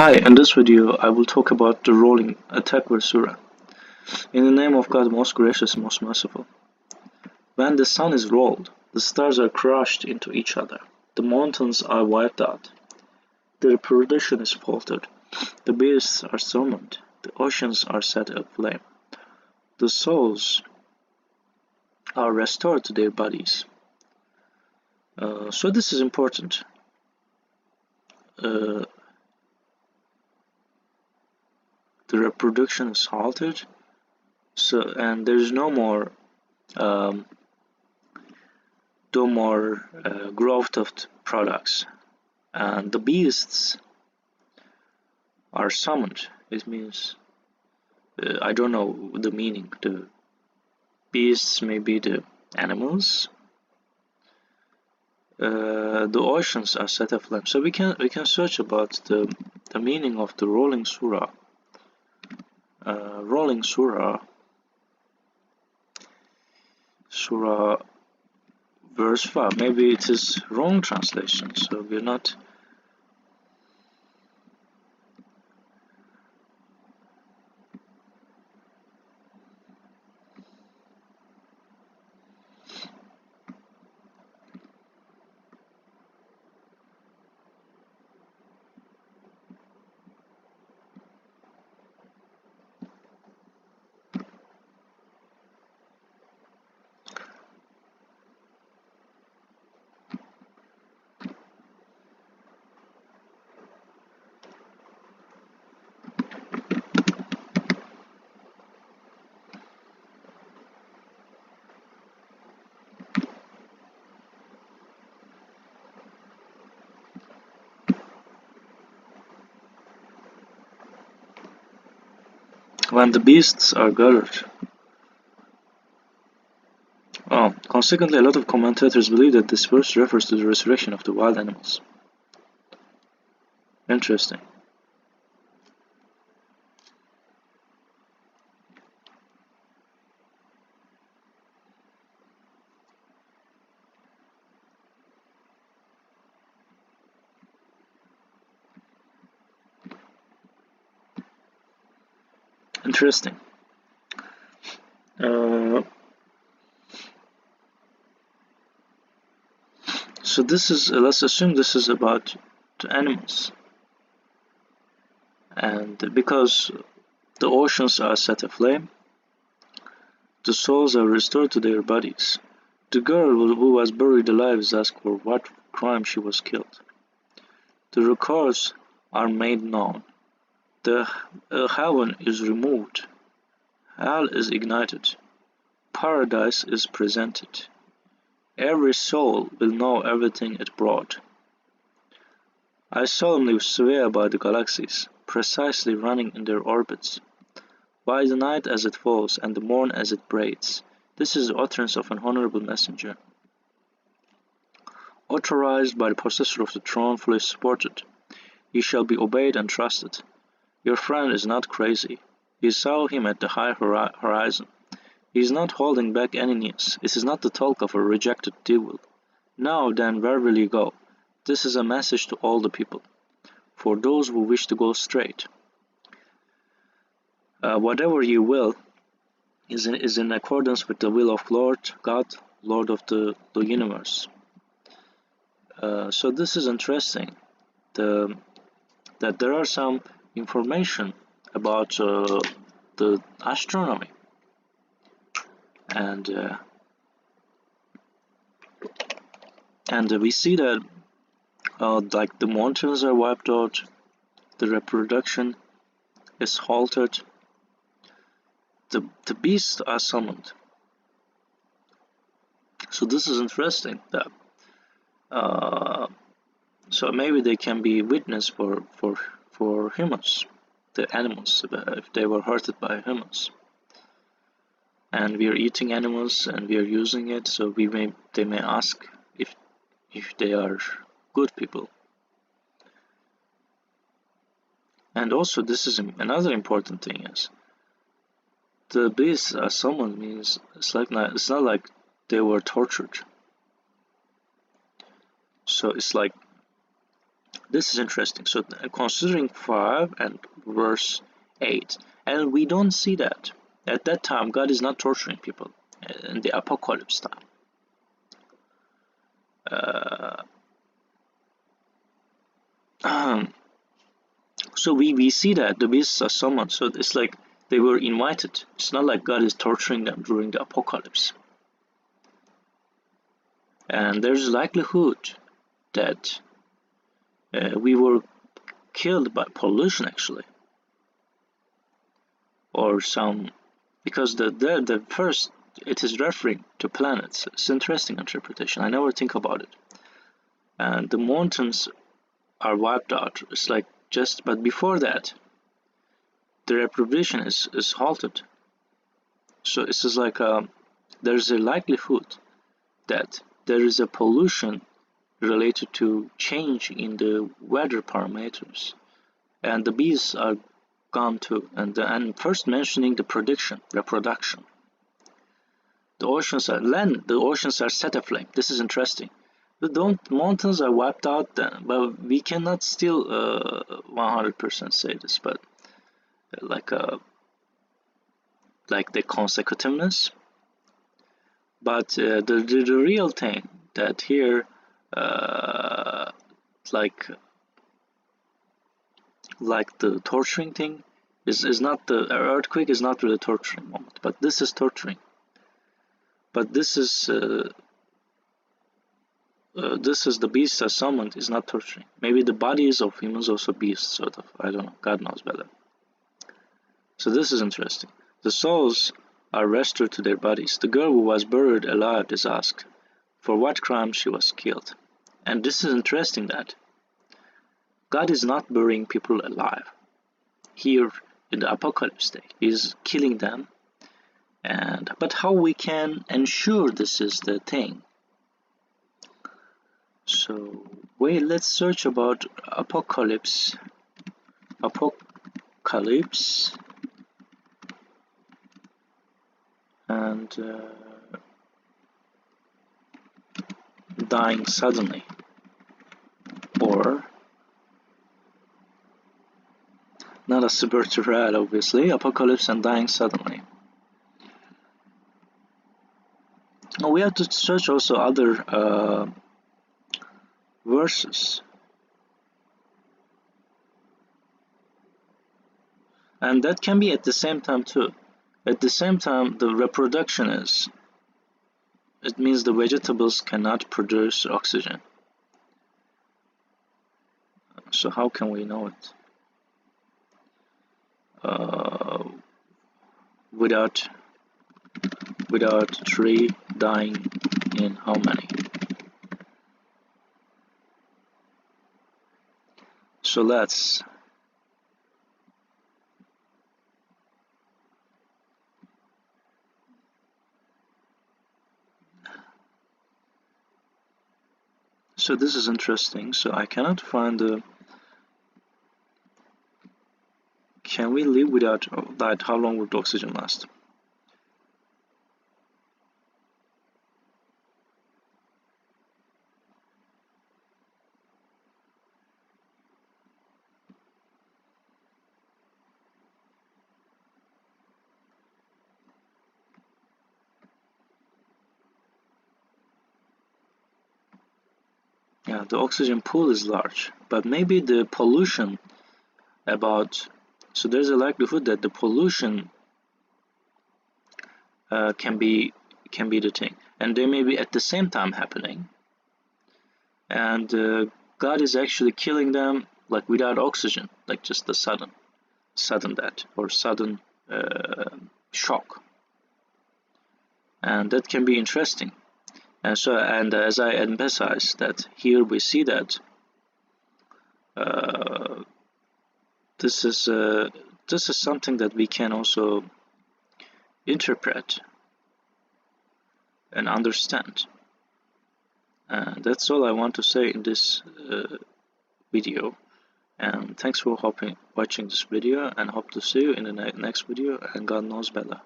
Hi, in this video I will talk about the rolling attack Surah. In the name of God most gracious and most merciful. When the sun is rolled, the stars are crushed into each other, the mountains are wiped out, the reproduction is faltered, the beasts are summoned, the oceans are set aflame, the souls are restored to their bodies. So this is important. The reproduction is halted, and there is no more growth of products, and the beasts are summoned. It means I don't know the meaning. The beasts may be the animals. The oceans are set aflame. So we can search about the meaning of the rolling surah. Rolling surah verse 5. Maybe it is wrong translation, so we're not. When the beasts are gathered. Consequently, a lot of commentators believe that this verse refers to the resurrection of the wild animals. Interesting. Interesting. So this is, let's assume this is about the animals, and because the oceans are set aflame, the souls are restored to their bodies. The girl who was buried alive is asked for what crime she was killed. The records are made known. The heaven is removed. Hell is ignited. Paradise is presented. Every soul will know everything it brought. I solemnly swear by the galaxies, precisely running in their orbits, by the night as it falls and the morn as it breaks. This is the utterance of an honorable messenger, authorized by the possessor of the throne, fully supported. He shall be obeyed and trusted. Your friend is not crazy. You saw him at the high horizon. He is not holding back any news. It is not the talk of a rejected devil. Now then, where will you go? This is a message to all the people, for those who wish to go straight. Whatever you will is in accordance with the will of Lord God, Lord of the universe. So this is interesting. That there are some information about the astronomy, and we see that like the mountains are wiped out, the reproduction is halted, the beasts are summoned. So this is interesting. That so maybe they can be witness for humans, the animals, if they were hurted by humans. And we are eating animals and we are using it, so they may ask if they are good people. And also, this is another important thing: is the beasts are summoned means it's not like they were tortured. So it's like this is interesting. So considering 5 and verse 8, and we don't see that. At that time, God is not torturing people in the apocalypse time. So we see that the beasts are summoned. So it's like they were invited. It's not like God is torturing them during the apocalypse. And there's likelihood that we were killed by pollution, actually, or some, because the first, it is referring to planets. It's interesting interpretation. I never think about it. And the mountains are wiped out. It's like just, but before that, the reproduction is halted. So it's just like there's a likelihood that there is a pollution related to change in the weather parameters, and the bees are gone too. And first mentioning the reproduction. The oceans are set aflame. This is interesting. The mountains are wiped out then, but we cannot still 100% say this, but like the consecutiveness. But the real thing that here, like the torturing thing, is not the earthquake is not really torturing moment, but this is torturing. But this is the beasts are summoned is not torturing. Maybe the bodies of humans also beasts, sort of. I don't know. God knows better. So this is interesting. The souls are restored to their bodies. The girl who was buried alive is asked for what crime she was killed. And this is interesting that God is not burying people alive. Here in the apocalypse day, He is killing them. But how we can ensure this is the thing? So wait, let's search about apocalypse. And dying suddenly, or not a supernatural, obviously, apocalypse and dying suddenly. Now we have to search also other verses, and that can be at the same time too. At the same time, the reproduction it means the vegetables cannot produce oxygen. So how can we know it? Without tree dying in how many? So let's so this is interesting. So I cannot find the. Can we live without that? How long would oxygen last? Yeah, the oxygen pool is large, but maybe the pollution so there's a likelihood that the pollution can be the thing, and they may be at the same time happening, and God is actually killing them like without oxygen, like just the sudden death or sudden shock, and that can be interesting. And as I emphasize that here we see that this is something that we can also interpret and understand. That's all I want to say in this video. And thanks for watching this video, and hope to see you in the next video, and God knows better.